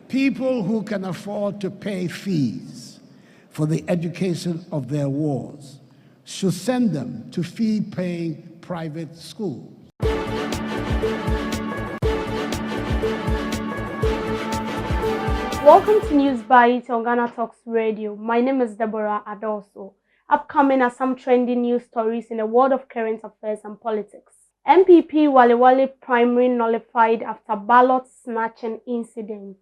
People who can afford to pay fees for the education of their wards should send them to fee-paying private schools. Welcome to News Bite on Ghana Talks Radio. My name is Deborah Addo. Upcoming are some trending news stories in the world of current affairs and politics. NPP Walewale Primary nullified after ballot snatching incident.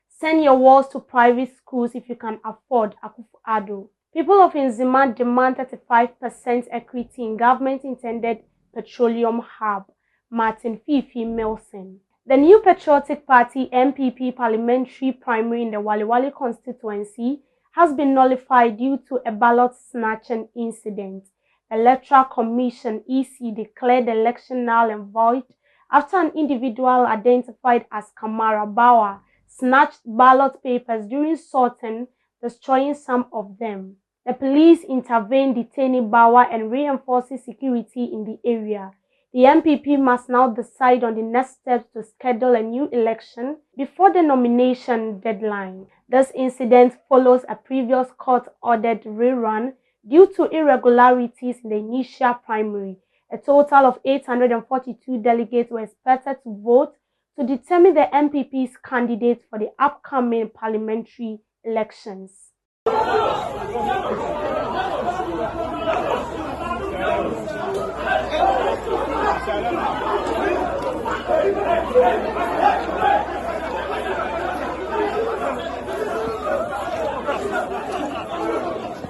Send your wards to private schools if you can afford, Akufo Addo. People of Nzima demand 35% equity in government-intended petroleum hub, Martin Fifi Melson. The new Patriotic Party NPP parliamentary primary in the Walewale constituency has been nullified due to a ballot snatching incident. The Electoral Commission (EC) declared the election null and void after an individual identified as Kamara Bawa snatched ballot papers during sorting, destroying some of them. The police intervened, detaining Bawa and reinforcing security in the area. The NPP must now decide on the next steps to schedule a new election before the nomination deadline. This incident follows a previous court-ordered rerun due to irregularities in the initial primary. A total of 842 delegates were expected to vote to determine the NPP's candidate for the upcoming parliamentary elections.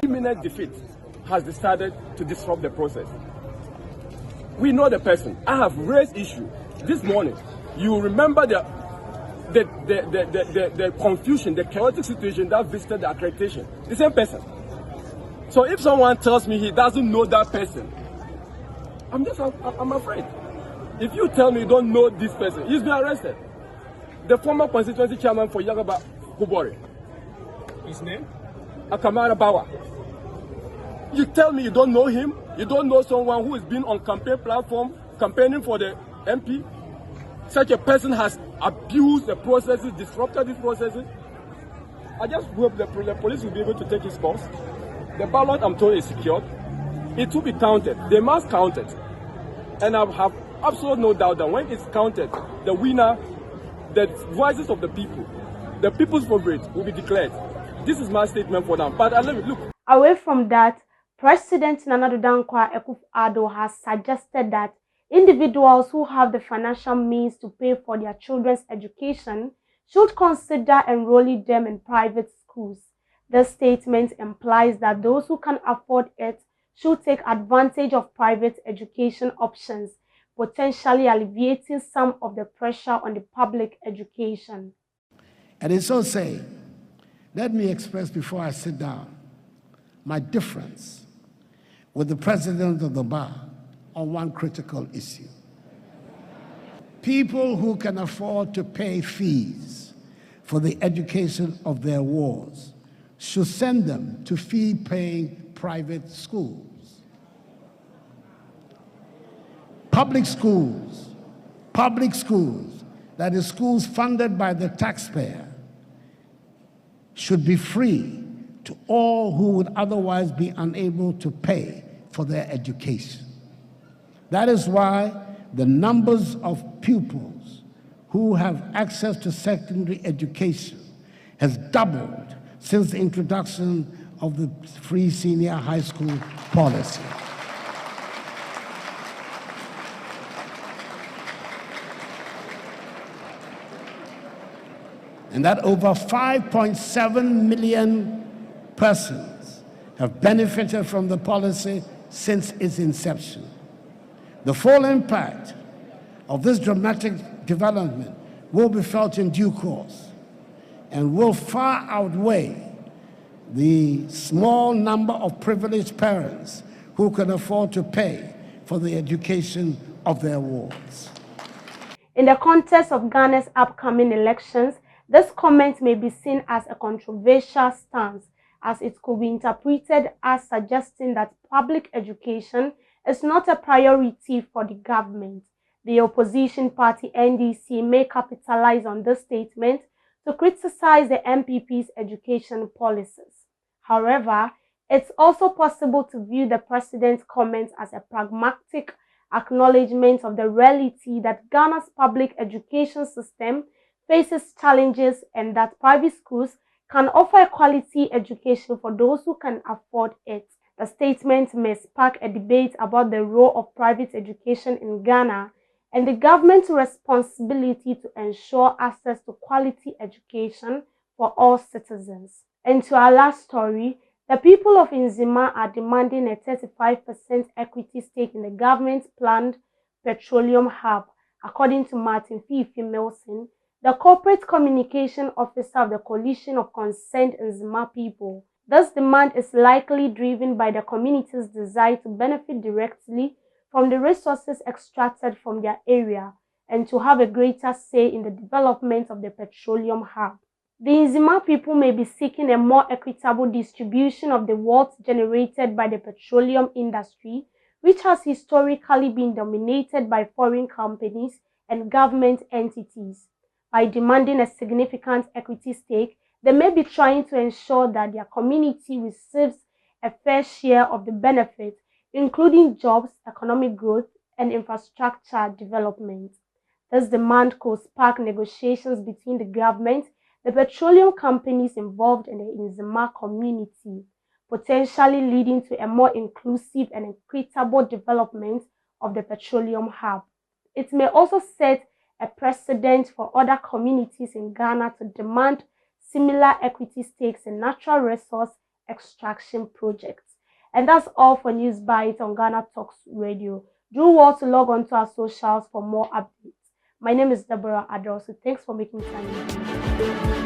Imminent defeat has decided to disrupt the process. We know the person. I have raised issue this morning. You remember the confusion, the chaotic situation that visited the accreditation. The same person. So if someone tells me he doesn't know that person, I'm afraid. If you tell me you don't know this person, he's been arrested. The former constituency chairman for Yagaba Kubori. His name? Akamara Bawa. You tell me you don't know him, you don't know someone who has been on campaign platform campaigning for the MP. Such a person has abused the processes, disrupted these processes. I just hope the police will be able to take its course. The ballot, I'm told, is secured. It will be counted. They must count it. And I have absolutely no doubt that when it's counted, the winner, the voices of the people, the people's favorite will be declared. This is my statement for them. But look. Away from that, President Nana Dankwa Akufo Addo has suggested that individuals who have the financial means to pay for their children's education should consider enrolling them in private schools. This statement implies that those who can afford it should take advantage of private education options, potentially alleviating some of the pressure on the public education. And in so saying, let me express before I sit down my difference with the president of the bar on one critical issue. People who can afford to pay fees for the education of their wards should send them to fee-paying private schools. Public schools, that is schools funded by the taxpayer, should be free to all who would otherwise be unable to pay for their education. That is why the numbers of pupils who have access to secondary education has doubled since the introduction of the free senior high school policy. And that over 5.7 million persons have benefited from the policy since its inception. The full impact of this dramatic development will be felt in due course and will far outweigh the small number of privileged parents who can afford to pay for the education of their wards. In the context of Ghana's upcoming elections, this comment may be seen as a controversial stance, as it could be interpreted as suggesting that public education is not a priority for the government. The opposition party NDC may capitalize on this statement to criticize the NPP's education policies. However, it's also possible to view the president's comments as a pragmatic acknowledgement of the reality that Ghana's public education system faces challenges and that private schools can offer a quality education for those who can afford it. The statement may spark a debate about the role of private education in Ghana and the government's responsibility to ensure access to quality education for all citizens. And to our last story, the people of Nzima are demanding a 35% equity stake in the government's planned petroleum hub, according to Martin Fifi Milson, the corporate communication officer of the Coalition of Concerned Nzima People. This demand is likely driven by the community's desire to benefit directly from the resources extracted from their area and to have a greater say in the development of the petroleum hub. The Nzima people may be seeking a more equitable distribution of the wealth generated by the petroleum industry, which has historically been dominated by foreign companies and government entities. By demanding a significant equity stake, they may be trying to ensure that their community receives a fair share of the benefit, including jobs, economic growth, and infrastructure development. This demand could spark negotiations between the government, the petroleum companies involved in the Nzima community, potentially leading to a more inclusive and equitable development of the petroleum hub. It may also set a precedent for other communities in Ghana to demand similar equity stakes in natural resource extraction projects. And that's all for News Bites on Ghana Talks Radio. Do well to log on to our socials for more updates. My name is Deborah Addo, so thanks for making time.